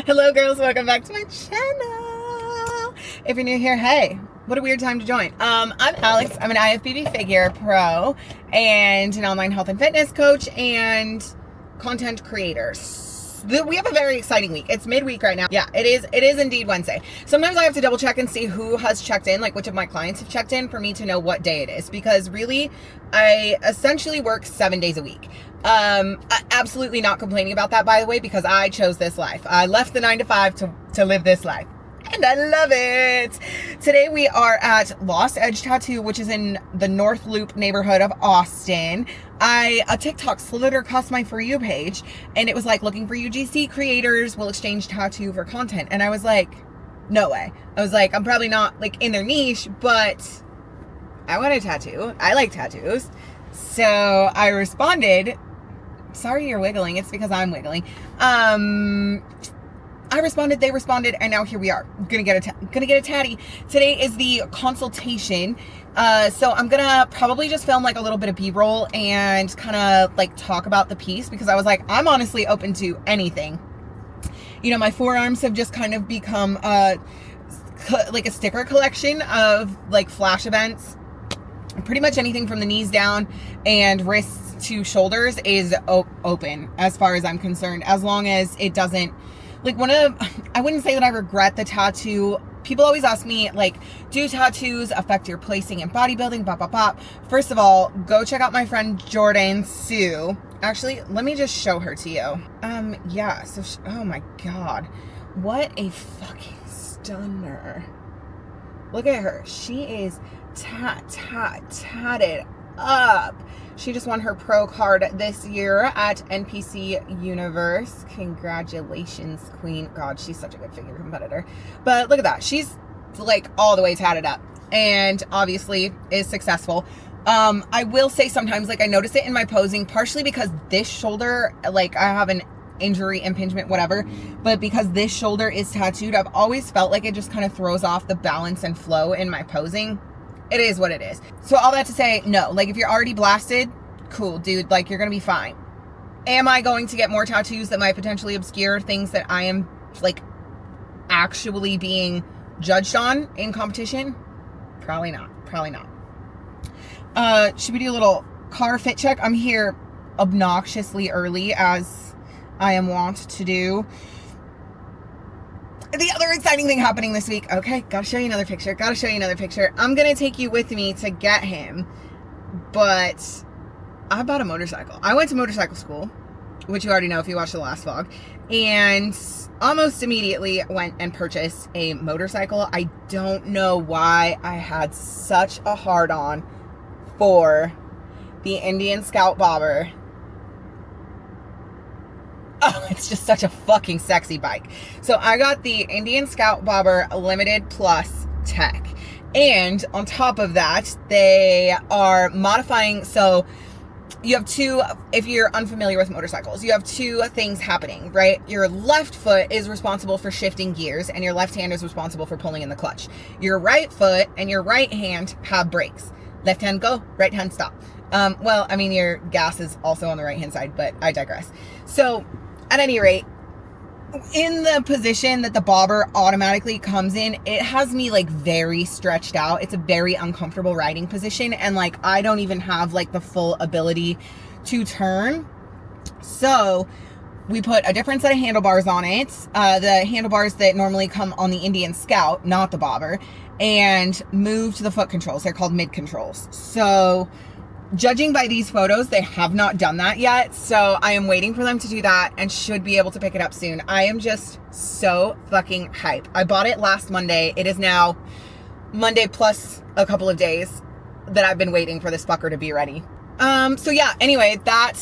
Hello girls, welcome back to my channel. If you're new here, hey, what a weird time to join. I'm Alex. I'm an IFBB figure pro and an online health and fitness coach and content creator. We have a very exciting week. It's midweek right now. Yeah, it is indeed Wednesday. Sometimes I have to double check and see who has checked in, like which of my clients have checked in for me to know what day it is, because really I essentially work 7 days a week. Absolutely not complaining about that, by the way, because I chose this life. I left the 9 to 5 to live this life. And I love it. Today we are at Lost Edge Tattoo, which is in the North Loop neighborhood of Austin. A TikTok slid across my For You page, and it was like, looking for UGC creators will exchange tattoo for content. And I was like, no way. I was like, I'm probably not like in their niche, but I want a tattoo. I like tattoos. So I responded. Sorry you're wiggling. It's because I'm wiggling. I responded, they responded, and now here we are. Gonna get a tatty. Today is the consultation. So I'm gonna probably just film like a little bit of B-roll and kind of like talk about the piece, because I was like, I'm honestly open to anything. You know, my forearms have just kind of become like a sticker collection of like flash events. Pretty much anything from the knees down and wrists to shoulders is open as far as I'm concerned, as long as it doesn't, like, I wouldn't say that I regret the tattoo. People always ask me, like, do tattoos affect your placing in bodybuilding, bop, bop, bop. First of all, go check out my friend Jordan Sue. Actually, let me just show her to you. Yeah, so, oh my God. What a fucking stunner. Look at her. She is tatted up. She just won her pro card this year at NPC Universe. Congratulations, queen. God, she's such a good figure competitor. But look at that. She's like all the way tatted up and obviously is successful. I will say sometimes, like, I notice it in my posing, partially because this shoulder, like, I have an injury, impingement, whatever, but because this shoulder is tattooed, I've always felt like it just kind of throws off the balance and flow in my posing. It is what it is. So all that to say, no, like, if you're already blasted, cool, dude, like, you're gonna be fine. Am I going to get more tattoos that might potentially obscure things that I am, like, actually being judged on in competition? Probably not. Probably not. Should we do a little car fit check? I'm here obnoxiously early, as I am wont to do. The other exciting thing happening this week. Okay, gotta show you another picture. I'm gonna take you with me to get him, but I bought a motorcycle. I went to motorcycle school, which you already know if you watched the last vlog, and almost immediately went and purchased a motorcycle. I don't know why I had such a hard-on for the Indian Scout Bobber. Oh, it's just such a fucking sexy bike. So I got the Indian Scout Bobber Limited Plus Tech. And on top of that, they are modifying. So you have two, if you're unfamiliar with motorcycles, you have two things happening, right? Your left foot is responsible for shifting gears and your left hand is responsible for pulling in the clutch. Your right foot and your right hand have brakes. Left hand go, right hand stop. Well, I mean, your gas is also on the right hand side, but I digress. So at any rate, in the position that the bobber automatically comes in, it has me like very stretched out. It's a very uncomfortable riding position, and like I don't even have like the full ability to turn. So we put a different set of handlebars on it, the handlebars that normally come on the Indian Scout, not the bobber, and moved the foot controls. They're called mid controls. So judging by these photos, they have not done that yet. So I am waiting for them to do that and should be able to pick it up soon. I am just so fucking hype. I bought it last Monday. It is now Monday plus a couple of days that I've been waiting for this fucker to be ready. So yeah, anyway, that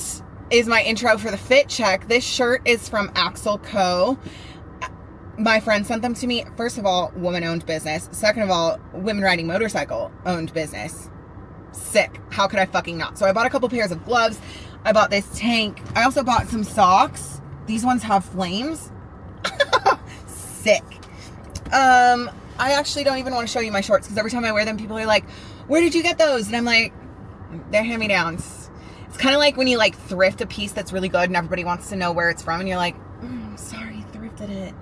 is my intro for the fit check. This shirt is from Axel Co. My friend sent them to me. First of all, woman-owned business. Second of all, women riding motorcycle-owned business. Sick. How could I fucking not? So I bought a couple pairs of gloves. I bought this tank. I also bought some socks. These ones have flames. Sick. I actually don't even want to show you my shorts because every time I wear them, people are like, where did you get those? And I'm like, they're hand-me-downs. It's kind of like when you like thrift a piece that's really good and everybody wants to know where it's from and you're like, sorry, thrifted it.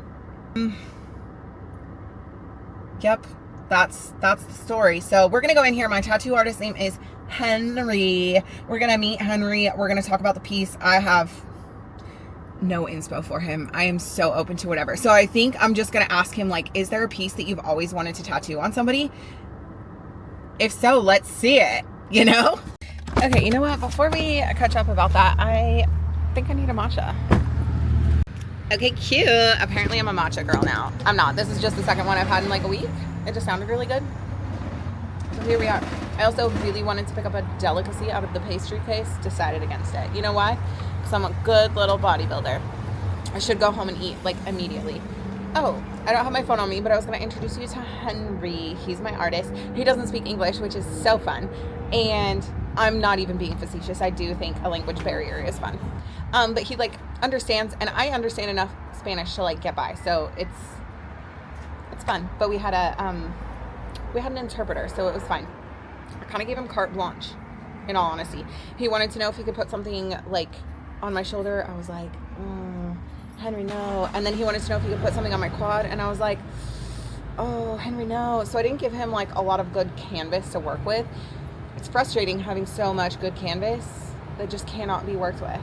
Yep, that's the story. So we're gonna go in here. My tattoo artist's name is Henry. We're gonna meet Henry. We're gonna talk about the piece. I have no inspo for him. I am so open to whatever. So I think I'm just gonna ask him, like, is there a piece that you've always wanted to tattoo on somebody? If so, let's see it, you know? Okay, you know what? Before we catch up about that, I think I need a matcha. Okay, cute. Apparently I'm a matcha girl now. I'm not. This is just the second one I've had in like a week. It just sounded really good. So here we are. I also really wanted to pick up a delicacy out of the pastry case. Decided against it. You know why? Because I'm a good little bodybuilder. I should go home and eat like immediately. Oh, I don't have my phone on me, but I was going to introduce you to Henry. He's my artist. He doesn't speak English, which is so fun. And I'm not even being facetious. I do think a language barrier is fun. But he like understands, and I understand enough Spanish to like get by. So it's fun. But we had an interpreter, so it was fine. I kind of gave him carte blanche, in all honesty. He wanted to know if he could put something like on my shoulder. I was like, Henry, no. And then he wanted to know if he could put something on my quad, and I was like, oh, Henry, no. So I didn't give him like a lot of good canvas to work with. It's frustrating having so much good canvas that just cannot be worked with.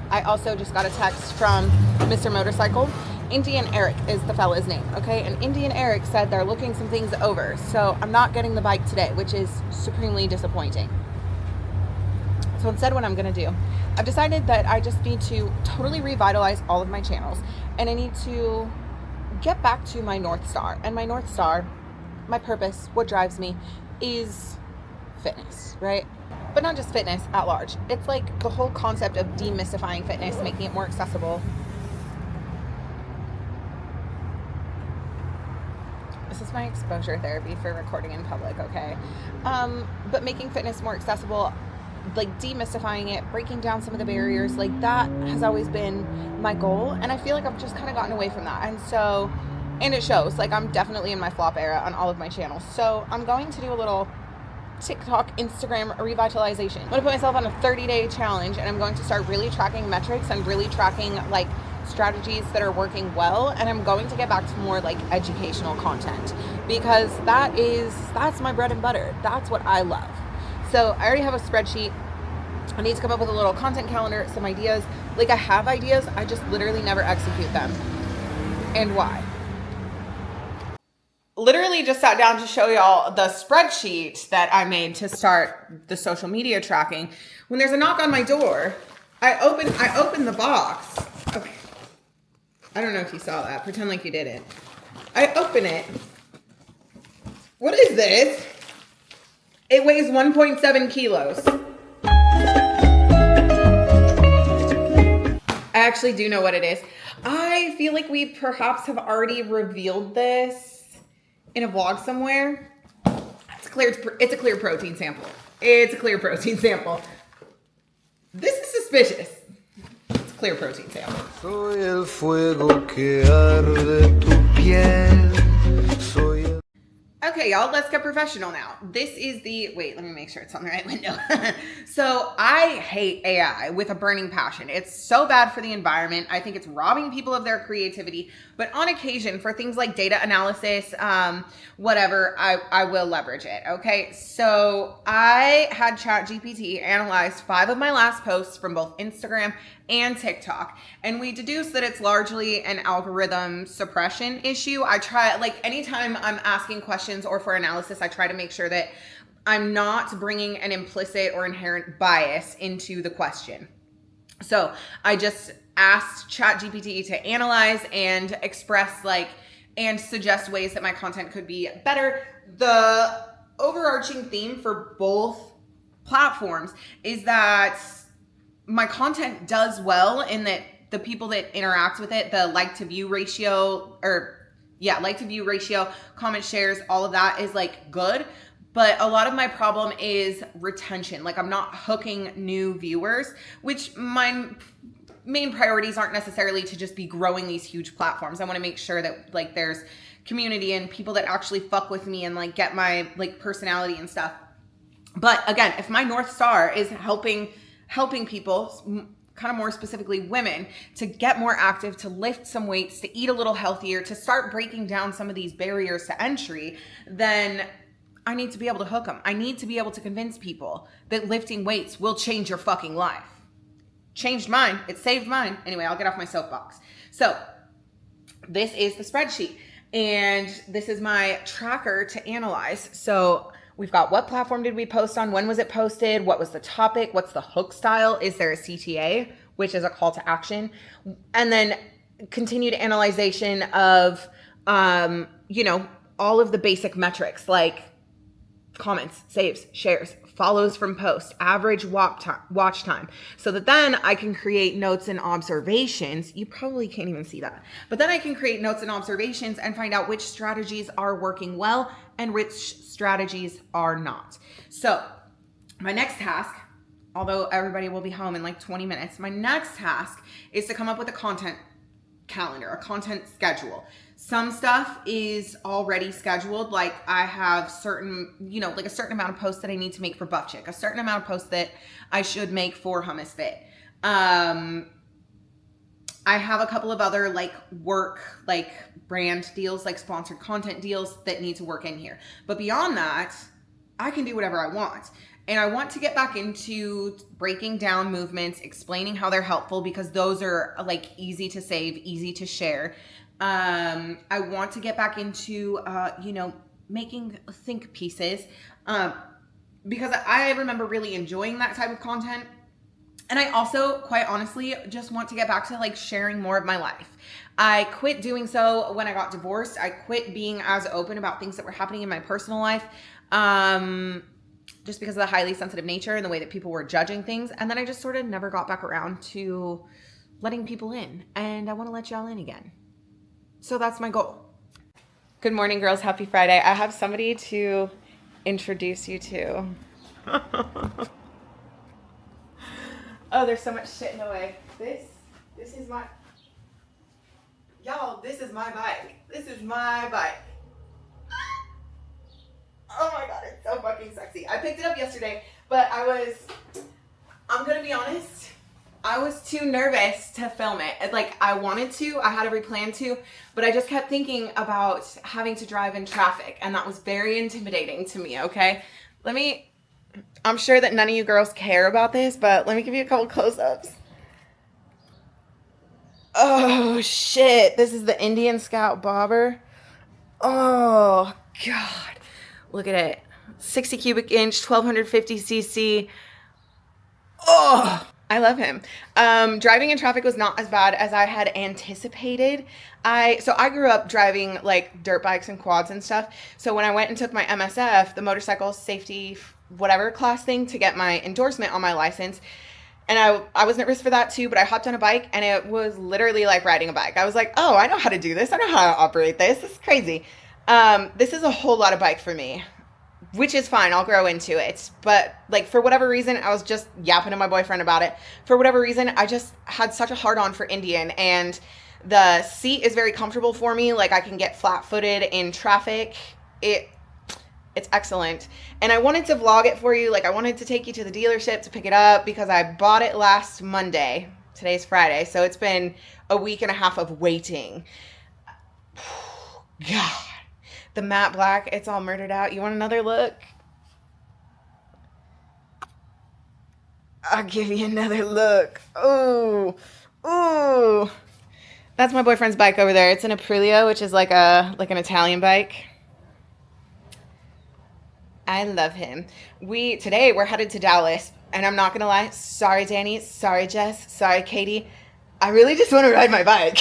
I also just got a text from Mr. Motorcycle. Indian Eric is the fella's name, okay? And Indian Eric said they're looking some things over. So I'm not getting the bike today, which is supremely disappointing. So instead, what I'm gonna do, I've decided that I just need to totally revitalize all of my channels, and I need to get back to my North Star. And my North Star, my purpose, what drives me, is fitness, right? But not just fitness at large. It's like the whole concept of demystifying fitness, making it more accessible. This is my exposure therapy for recording in public, okay? But making fitness more accessible, like demystifying it, breaking down some of the barriers, like that has always been my goal. And I feel like I've just kind of gotten away from that. And it shows, like I'm definitely in my flop era on all of my channels. So I'm going to do a little TikTok, Instagram revitalization. I'm gonna put myself on a 30-day challenge, and I'm going to start really tracking metrics and really tracking like strategies that are working well. And I'm going to get back to more like educational content, because that's my bread and butter. That's what I love. So I already have a spreadsheet. I need to come up with a little content calendar, some ideas. Like I have ideas, I just literally never execute them. And why? Literally just sat down to show y'all the spreadsheet that I made to start the social media tracking. When there's a knock on my door, I open the box. Okay. I don't know if you saw that. Pretend like you didn't. I open it. What is this? It weighs 1.7 kilos. I actually do know what it is. I feel like we perhaps have already revealed this in a vlog somewhere. It's a clear protein sample. It's a clear protein sample. This is suspicious. It's a clear protein sample. Soy el fuego que arde tu piel. Okay, y'all, let's get professional now. This is wait, let me make sure it's on the right window. So I hate AI with a burning passion. It's so bad for the environment. I think it's robbing people of their creativity. But on occasion, for things like data analysis, whatever, I will leverage it, okay? So I had ChatGPT analyze 5 of my last posts from both Instagram and TikTok, and we deduced that it's largely an algorithm suppression issue. I try, like anytime I'm asking questions or for analysis, I try to make sure that I'm not bringing an implicit or inherent bias into the question. So I just asked ChatGPT to analyze and express and suggest ways that my content could be better. The overarching theme for both platforms is that my content does well, in that the people that interact with it, the like to view ratio, comment shares, all of that is like good. But a lot of my problem is retention. Like I'm not hooking new viewers, which my main priorities aren't necessarily to just be growing these huge platforms. I want to make sure that like there's community and people that actually fuck with me and like get my like personality and stuff. But again, if my North Star is helping people, kind of more specifically women, to get more active, to lift some weights, to eat a little healthier, to start breaking down some of these barriers to entry, then I need to be able to hook them. I need to be able to convince people that lifting weights will change your fucking life. Changed mine. It saved mine. Anyway, I'll get off my soapbox. So this is the spreadsheet, and this is my tracker to analyze. So we've got what platform did we post on? When was it posted? What was the topic? What's the hook style? Is there a CTA, which is a call to action? And then continued analyzation of, you know, all of the basic metrics like comments, saves, shares, follows from posts, average watch time, so that then I can create notes and observations. You probably can't even see that, but then I can create notes and observations and find out which strategies are working well and which strategies are not. So my next task, although everybody will be home in like 20 minutes, my next task is to come up with a content calendar, a content schedule. Some stuff is already scheduled. Like I have certain, you know, like a certain amount of posts that I need to make for Buff Chick, a certain amount of posts that I should make for Hummus Fit. I have a couple of other like work, like brand deals, like sponsored content deals that need to work in here. But beyond that, I can do whatever I want. And I want to get back into breaking down movements, explaining how they're helpful, because those are like easy to save, easy to share. I want to get back into, you know, making think pieces, because I remember really enjoying that type of content. And I also, quite honestly, just want to get back to like sharing more of my life. I quit doing so when I got divorced. I quit being as open about things that were happening in my personal life, just because of the highly sensitive nature and the way that people were judging things. And then I just sort of never got back around to letting people in. And I want to let y'all in again. So that's my goal. Good morning, girls. Happy Friday. I have somebody to introduce you to. Oh, there's so much shit in the way. This is my, y'all, this is my bike. This is my bike. Oh my God, it's so fucking sexy. I picked it up yesterday, but I'm gonna be honest, I was too nervous to film it. Like I wanted to, I had every plan to, but I just kept thinking about having to drive in traffic, and that was very intimidating to me, okay? I'm sure that none of you girls care about this, but let me give you a couple close-ups. Oh shit, this is the Indian Scout bobber. Oh God. Look at it. 60 cubic inch, 1250 cc. Oh, I love him. Driving in traffic was not as bad as I had anticipated. So I grew up driving like dirt bikes and quads and stuff. So when I went and took my MSF, the motorcycle safety whatever class thing, to get my endorsement on my license, and I was nervous for that too, but I hopped on a bike and it was literally like riding a bike. I was like, oh, I know how to do this. I know how to operate this. This is crazy. This is a whole lot of bike for me, which is fine. I'll grow into it. But like, for whatever reason, I was just yapping to my boyfriend about it. For whatever reason, I just had such a hard on for Indian, and the seat is very comfortable for me. Like I can get flat footed in traffic. It's excellent. And I wanted to vlog it for you. Like I wanted to take you to the dealership to pick it up because I bought it last Monday. Today's Friday. So it's been a week and a half of waiting. God. The matte black, it's all murdered out. You want another look? I'll give you another look. Ooh. Ooh. That's my boyfriend's bike over there. It's an Aprilia, which is like an Italian bike. I love him. Today we're headed to Dallas, and I'm not gonna lie. Sorry, Danny. Sorry, Jess. Sorry, Katie. I really just want to ride my bike.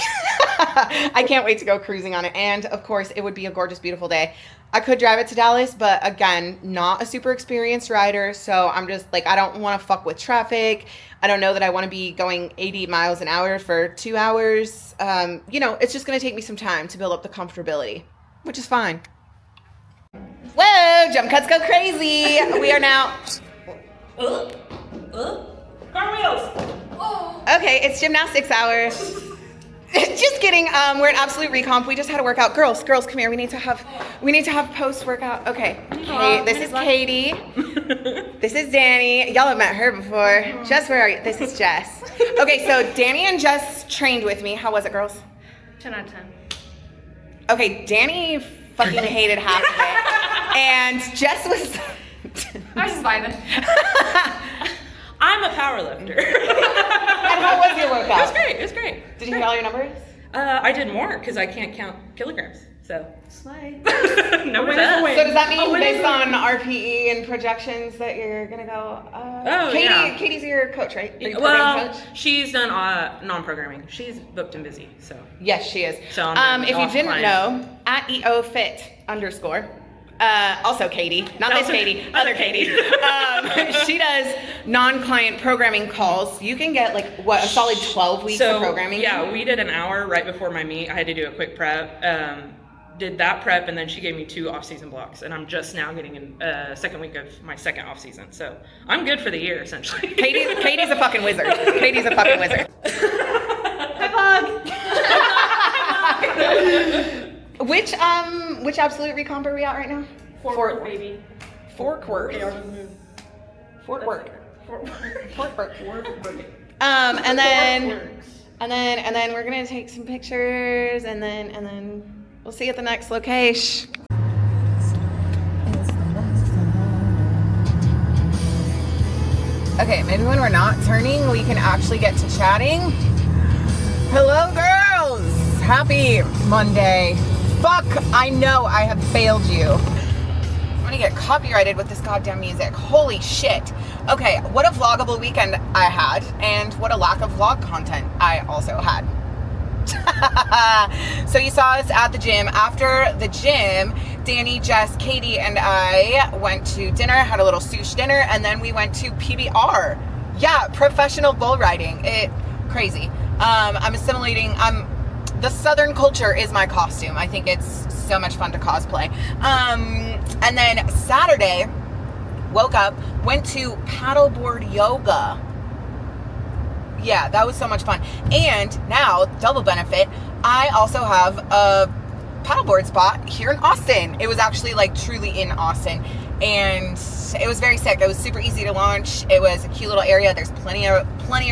I can't wait to go cruising on it. And of course, it would be a gorgeous, beautiful day. I could drive it to Dallas, but again, not a super experienced rider. So I'm just like, I don't want to fuck with traffic. I don't know that I want to be going 80 miles an hour for 2 hours. You know, it's just going to take me some time to build up the comfortability, which is fine. Whoa, jump cuts go crazy. We are now. Car wheels. Okay, it's gymnastics hour. Just kidding. We're at Absolute Recomp. We just had a workout. Girls, come here. We need to have post workout. Okay. This is Katie. This is Danny. Y'all have met her before. Jess, where are you? This is Jess. Okay, so Danny and Jess trained with me. How was it, girls? 10 out of 10. Okay, Danny fucking hated half of it, and Jess was. I was just vibing. I'm a power lifter. And how was your workout? It was great. Did you hit all your numbers? I did more because I can't count kilograms. So slay. No way. So does that mean based on RPE and projections that you're gonna go? Katie's your coach, right? Well, coach? She's done non-programming. She's booked and busy, so. Yes, she is. So if you didn't know, at EOFit_. Also Katie, not this Katie, other Katie. She does non-client programming calls. You can get like a solid 12 weeks of programming. Yeah, we did an hour right before my meet. I had to do a quick prep. Did that prep, and then she gave me 2 off-season blocks, and I'm just now getting in second week of my second off-season. So I'm good for the year essentially. Katie's a fucking wizard. Katie's a fucking wizard. Hi, Bug. Which Absolute Recomp are we at right now? Fort Worth, baby. Fort Worth. Fort Worth. And then we're gonna take some pictures, and then we'll see you at the next location. Okay, maybe when we're not turning, we can actually get to chatting. Hello, girls. Happy Monday. Fuck, I know I have failed you. I'm gonna get copyrighted with this goddamn music. Holy shit. Okay, what a vloggable weekend I had, and what a lack of vlog content I also had. So you saw us at the gym. After the gym, Danny, Jess, Katie, and I went to dinner, had a little sushi dinner, and then we went to PBR. Yeah, professional bull riding. Crazy. I'm assimilating. The Southern culture is my costume. I think it's so much fun to cosplay. And then Saturday, woke up, went to paddleboard yoga. Yeah, that was so much fun. And now, double benefit, I also have a paddleboard spot here in Austin. It was actually like truly in Austin. And it was very sick. It was super easy to launch. It was a cute little area. There's plenty of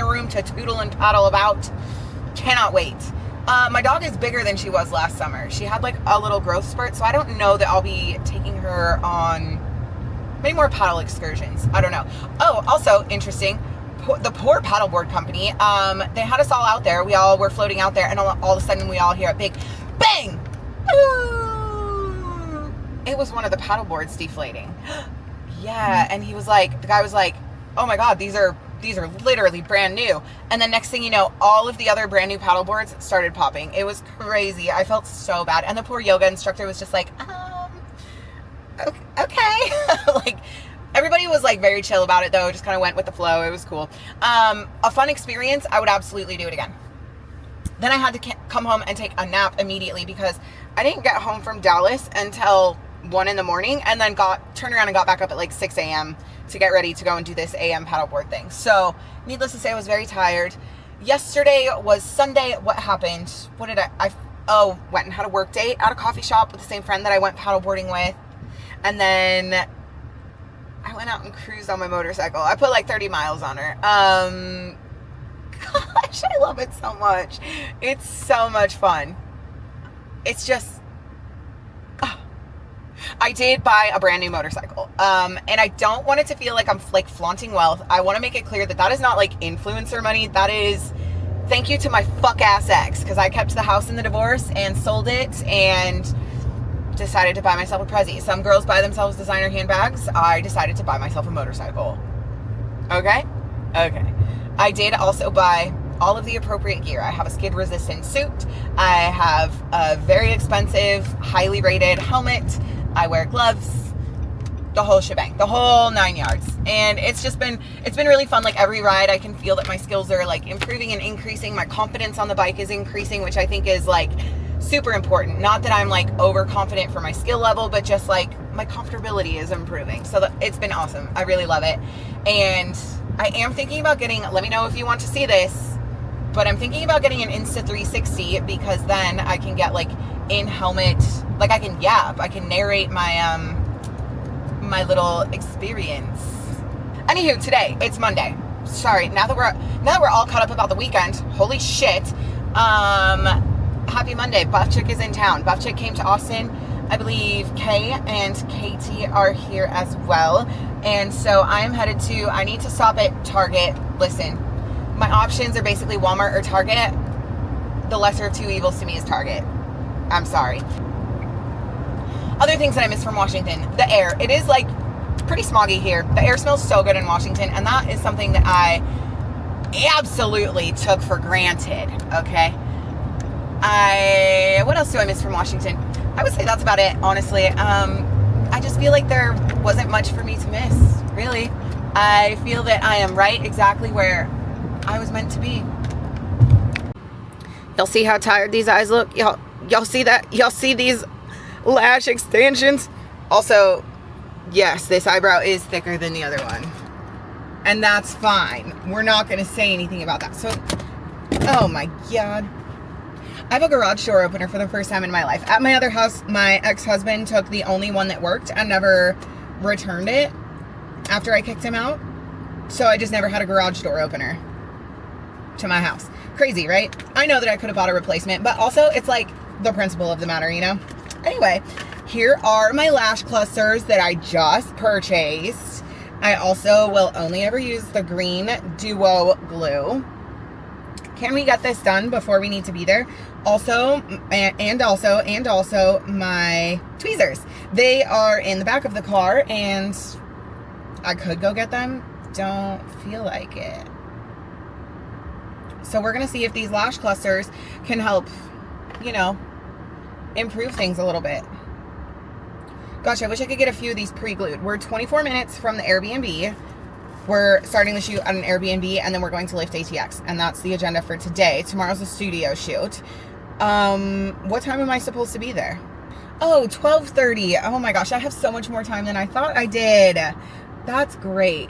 room to tootle and paddle about. Cannot wait. My dog is bigger than she was last summer. She had like a little growth spurt, so I don't know that I'll be taking her on many more paddle excursions. I don't know. Oh, also interesting, the poor paddleboard company, they had us all out there. We all were floating out there, and all of a sudden we all hear a big bang. Ooh. It was one of the paddleboards deflating. Yeah, and the guy was like, oh my God, these are literally brand new. And then next thing you know, all of the other brand new paddleboards started popping. It was crazy. I felt so bad. And the poor yoga instructor was just like, okay. Like, everybody was like very chill about it though. Just kind of went with the flow. It was cool. A fun experience. I would absolutely do it again. Then I had to come home and take a nap immediately because I didn't get home from Dallas until 1 a.m, and then turned around and got back up at like 6 a.m. to get ready to go and do this AM paddleboard thing. So needless to say, I was very tired. Yesterday was Sunday. What happened? What did I went and had a work date at a coffee shop with the same friend that I went paddleboarding with. And then I went out and cruised on my motorcycle. I put like 30 miles on her. Gosh, I love it so much. It's so much fun. It's just, I did buy a brand new motorcycle. And I don't want it to feel like I'm like flaunting wealth. I want to make it clear that that is not like influencer money. That is thank you to my fuck ass ex, because I kept the house in the divorce and sold it and decided to buy myself a Prezi. Some girls buy themselves designer handbags. I decided to buy myself a motorcycle. Okay. I did also buy all of the appropriate gear. I have a skid resistant suit. I have a very expensive, highly rated helmet. I wear gloves, the whole shebang, the whole 9 yards. And it's been really fun. Like every ride, I can feel that my skills are like improving and increasing. My confidence on the bike is increasing, which I think is like super important. Not that I'm like overconfident for my skill level, but just like my comfortability is improving. So it's been awesome. I really love it. And I am thinking about getting, let me know if you want to see this, But I'm thinking about getting an Insta360 because then I can get like in helmet, like I can narrate my my little experience. Anywho, today it's Monday. Sorry, now that we're all caught up about the weekend. Holy shit. Happy Monday. Buff Chick is in town. Buff Chick came to Austin. I believe Kay and Katie are here as well. And so I am headed to, I need to stop at Target. Listen, my options are basically Walmart or Target. The lesser of two evils to me is Target. I'm sorry. Other things that I miss from Washington. The air. It is like pretty smoggy here. The air smells so good in Washington, and that is something that I absolutely took for granted. Okay. What else do I miss from Washington? I would say that's about it, honestly. I just feel like there wasn't much for me to miss, really. I feel that I am right exactly where I was meant to be. Y'all see how tired these eyes look? Y'all see that? Y'all see these lash extensions? Also, yes, this eyebrow is thicker than the other one. And that's fine. We're not going to say anything about that. So, oh my God. I have a garage door opener for the first time in my life. At my other house, my ex-husband took the only one that worked and never returned it after I kicked him out. So I just never had a garage door opener to my house. Crazy, right? I know that I could have bought a replacement, but also it's like the principle of the matter, you know? Anyway, here are my lash clusters that I just purchased. I also will only ever use the green duo glue. Can we get this done before we need to be there? Also, and also my tweezers. They are in the back of the car and I could go get them. Don't feel like it. So we're going to see if these lash clusters can help, you know, improve things a little bit. Gosh, I wish I could get a few of these pre-glued. We're 24 minutes from the Airbnb. We're starting the shoot at an Airbnb and then we're going to Lift ATX. And that's the agenda for today. Tomorrow's a studio shoot. What time am I supposed to be there? Oh, 12:30. Oh my gosh, I have so much more time than I thought I did. That's great.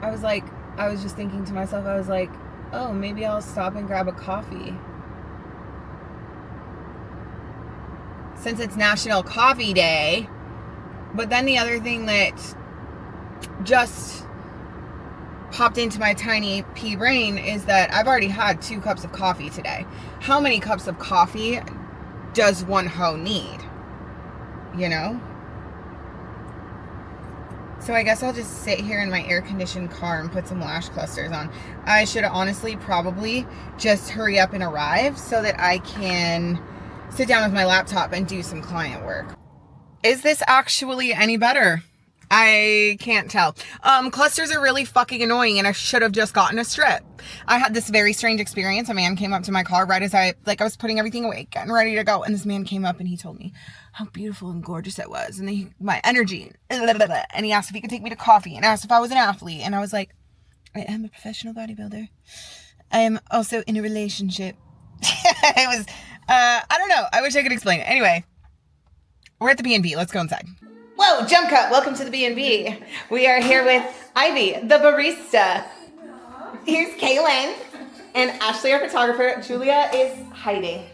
I was just thinking to myself, I was like, oh, maybe I'll stop and grab a coffee. Since it's National Coffee Day. But then the other thing that just popped into my tiny pea brain is that I've already had 2 cups of coffee today. How many cups of coffee does one hoe need? You know? So I guess I'll just sit here in my air-conditioned car and put some lash clusters on. I should honestly probably just hurry up and arrive so that I can sit down with my laptop and do some client work. Is this actually any better? I can't tell. Clusters are really fucking annoying and I should have just gotten a strip. I had this very strange experience. A man came up to my car right as I was putting everything away, getting ready to go. And this man came up and he told me how beautiful and gorgeous it was. And my energy. And he asked if he could take me to coffee and asked if I was an athlete. And I was like, I am a professional bodybuilder. I am also in a relationship. It was, I don't know. I wish I could explain it. Anyway, we're at the B&B. Let's go inside. Whoa, jump cut. Welcome to the B&B. We are here with Ivy, the barista. Here's Kaylin and Ashley, our photographer. Julia is hiding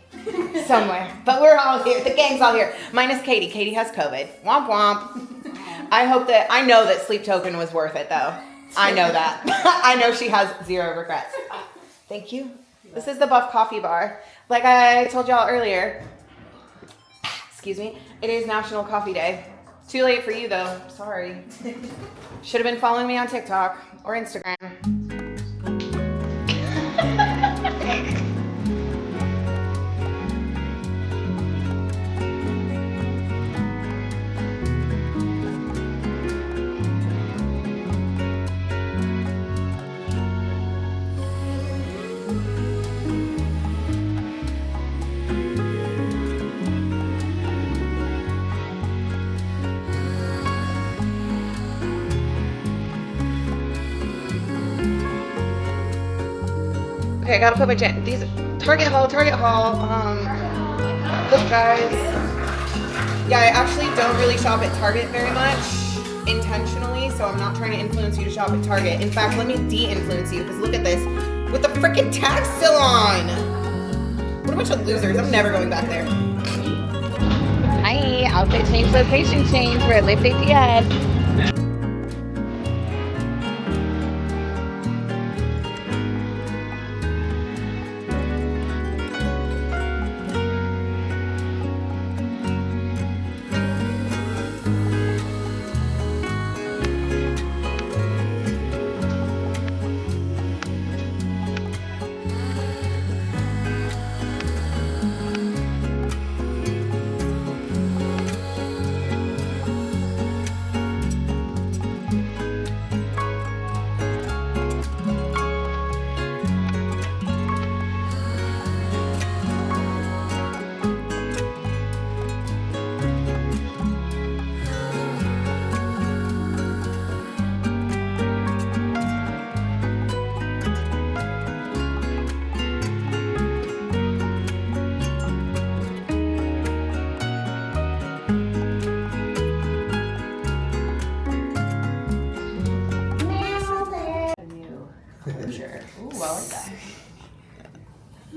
somewhere, but we're all here. The gang's all here. Minus Katie. Katie has COVID. Womp womp. I know that Sleep Token was worth it though. I know that. I know she has 0 regrets. Thank you. This is the Buff Coffee Bar. Like I told y'all earlier, excuse me, it is National Coffee Day. Too late for you though, sorry. Should have been following me on TikTok or Instagram. Okay, I gotta put my these Target haul. Look guys. Yeah, I actually don't really shop at Target very much intentionally, so I'm not trying to influence you to shop at Target. In fact, let me de-influence you because look at this. with the freaking tag still on. What a bunch of losers. I'm never going back there. Hi, outfit change, location change. We're at Lift ATS.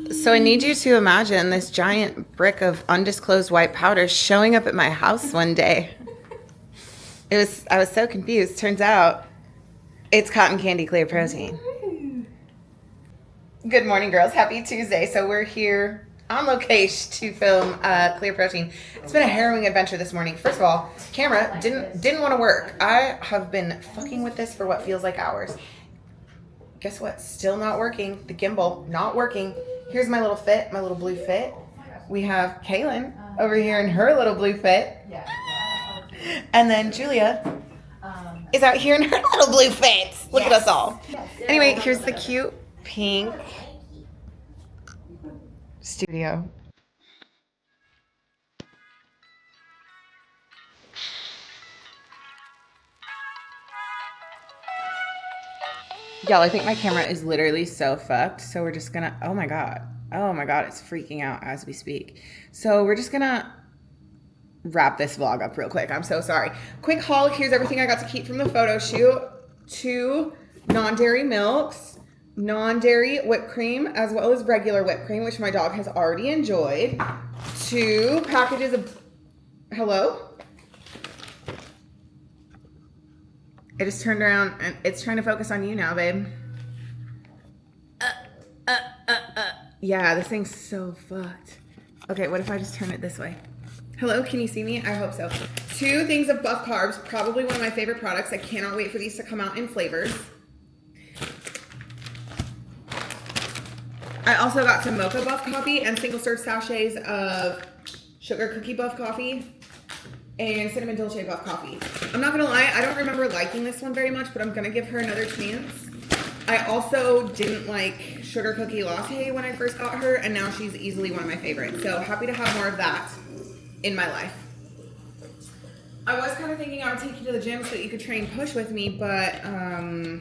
So I need you to imagine this giant brick of undisclosed white powder showing up at my house one day. I was so confused. Turns out it's cotton candy clear protein. Good morning, girls. Happy Tuesday. So we're here on location to film clear protein. It's been a harrowing adventure this morning. First of all, camera didn't want to work. I have been fucking with this for what feels like hours. Guess what? Still not working. The gimbal not working. Here's my little fit, my little blue fit. We have Kaylin over here in her little blue fit. And then Julia is out here in her little blue fit. Look at us all. Anyway, here's the cute pink studio. Y'all, I think my camera is literally so fucked. So we're just gonna, oh my God, it's freaking out as we speak. So we're just gonna wrap this vlog up real quick. I'm so sorry. Quick haul, here's everything I got to keep from the photo shoot. 2 non-dairy milks, non-dairy whipped cream, as well as regular whipped cream, which my dog has already enjoyed. 2 packages of, hello? I just turned around and it's trying to focus on you now, babe. Yeah, this thing's so fucked. Okay, what if I just turn it this way? Hello, can you see me? I hope so. 2 things of Buff Carbs, probably one of my favorite products. I cannot wait for these to come out in flavors. I also got some Mocha Buff Coffee and single serve sachets of Sugar Cookie Buff Coffee and Cinnamon Dolce Buff Coffee. I'm not gonna lie, I don't remember liking this one very much, but I'm gonna give her another chance. I also didn't like Sugar Cookie Latte when I first got her, and now she's easily one of my favorites. So happy to have more of that in my life. I was kind of thinking I would take you to the gym so that you could train push with me, but I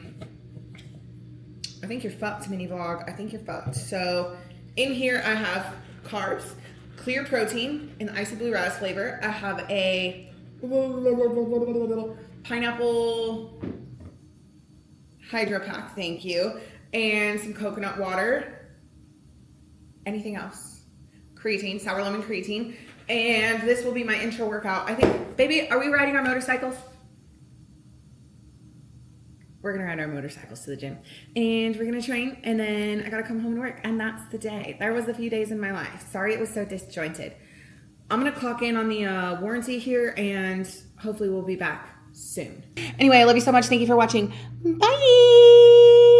think you're fucked, mini vlog. I think you're fucked. So in here I have carbs, clear protein in the icy blue raz flavor. I have a pineapple hydro pack, thank you, and some coconut water. Anything else? Creatine, sour lemon creatine. And this will be my intro workout. I think, baby, are we riding our motorcycles? We're gonna ride our motorcycles to the gym and we're gonna train, and then I gotta come home and work, and that's the day. There was a few days in my life. Sorry it was so disjointed. I'm gonna clock in on the warranty here, and hopefully we'll be back soon. Anyway, I love you so much. Thank you for watching. Bye.